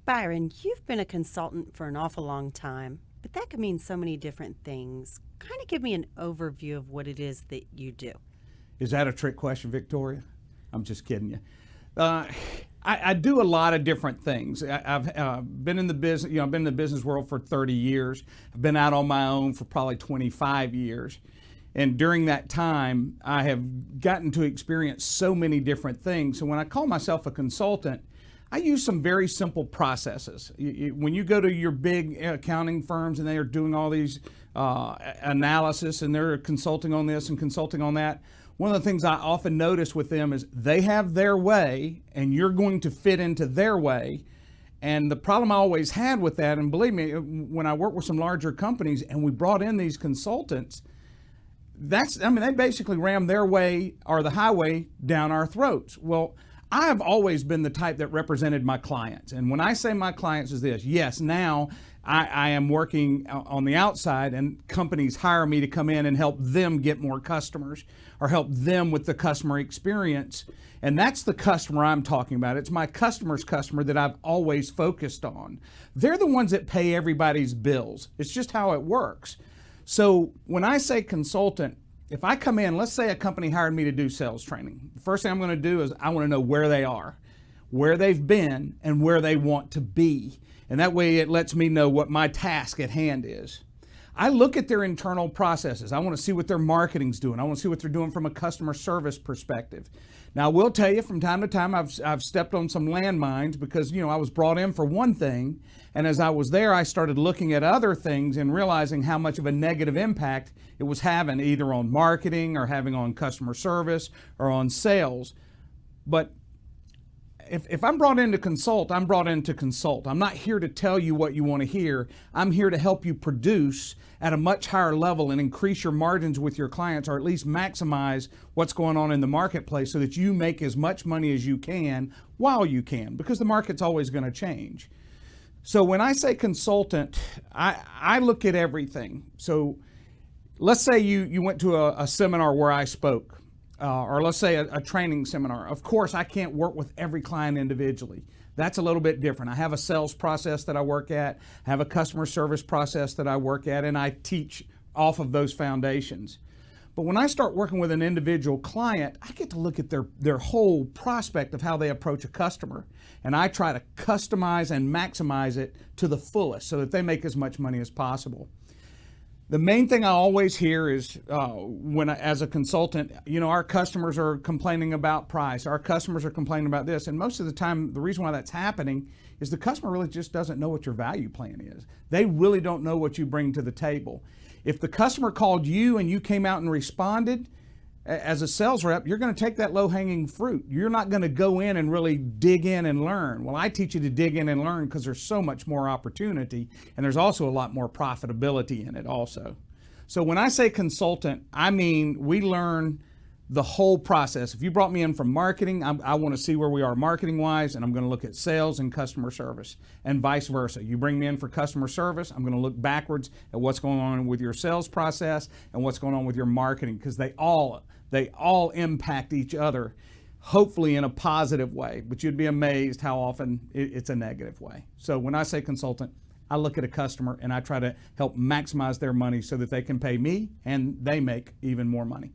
Byron, you've been a consultant for an awful long time, but that could mean so many different things. Kind of give me an overview of what it is that you do. Is that a trick question, Victoria? I'm just kidding you. I do a lot of different things. I've been in the business, I've been in the business world for 30 years. I've been out on my own for probably 25 years. And during that time, I have gotten to experience so many different things. So when I call myself a consultant, I use some very simple processes. When you go to your big accounting firms and they are doing all these analysis and they're consulting on this and consulting on that, one of the things I often notice with them is they have their way and you're going to fit into their way. And the problem I always had with that, and believe me, when I worked with some larger companies and we brought in these consultants, they basically rammed their way or the highway down our throats. Well, I have always been the type that represented my clients. And when I say my clients is this, yes, now I am working on the outside and companies hire me to come in and help them get more customers or help them with the customer experience. And that's the customer I'm talking about. It's my customer's customer that I've always focused on. They're the ones that pay everybody's bills. It's just how it works. So when I say consultant, if I come in, let's say a company hired me to do sales training. The first thing I'm going to do is I want to know where they are, where they've been, and where they want to be. And that way it lets me know what my task at hand is. I look at their internal processes. I want to see what their marketing's doing. I want to see what they're doing from a customer service perspective. Now, I will tell you from time to time, I've stepped on some landmines because, I was brought in for one thing. And as I was there, I started looking at other things and realizing how much of a negative impact it was having either on marketing or having on customer service or on sales. But if I'm brought in to consult, I'm brought in to consult. I'm not here to tell you what you want to hear. I'm here to help you produce at a much higher level and increase your margins with your clients, or at least maximize what's going on in the marketplace so that you make as much money as you can while you can, because the market's always going to change. So when I say consultant, I look at everything. So let's say you went to a seminar where I spoke. Or let's say a training seminar. Of course, I can't work with every client individually. That's a little bit different. I have a sales process that I work at, I have a customer service process that I work at, and I teach off of those foundations. But when I start working with an individual client, I get to look at their whole prospect of how they approach a customer. And I try to customize and maximize it to the fullest so that they make as much money as possible. The main thing I always hear is as a consultant, our customers are complaining about price. Our customers are complaining about this. And most of the time, the reason why that's happening is the customer really just doesn't know what your value plan is. They really don't know what you bring to the table. If the customer called you and you came out and responded, as a sales rep, you're going to take that low-hanging fruit. You're not going to go in and really dig in and learn. Well, I teach you to dig in and learn because there's so much more opportunity, and there's also a lot more profitability in it also. So when I say consultant, I mean we learn the whole process. If you brought me in from marketing, I want to see where we are marketing-wise, and I'm going to look at sales and customer service, and vice versa. You bring me in for customer service, I'm going to look backwards at what's going on with your sales process and what's going on with your marketing, because they all impact each other, hopefully in a positive way, but you'd be amazed how often it's a negative way. So when I say consultant, I look at a customer and I try to help maximize their money so that they can pay me and they make even more money.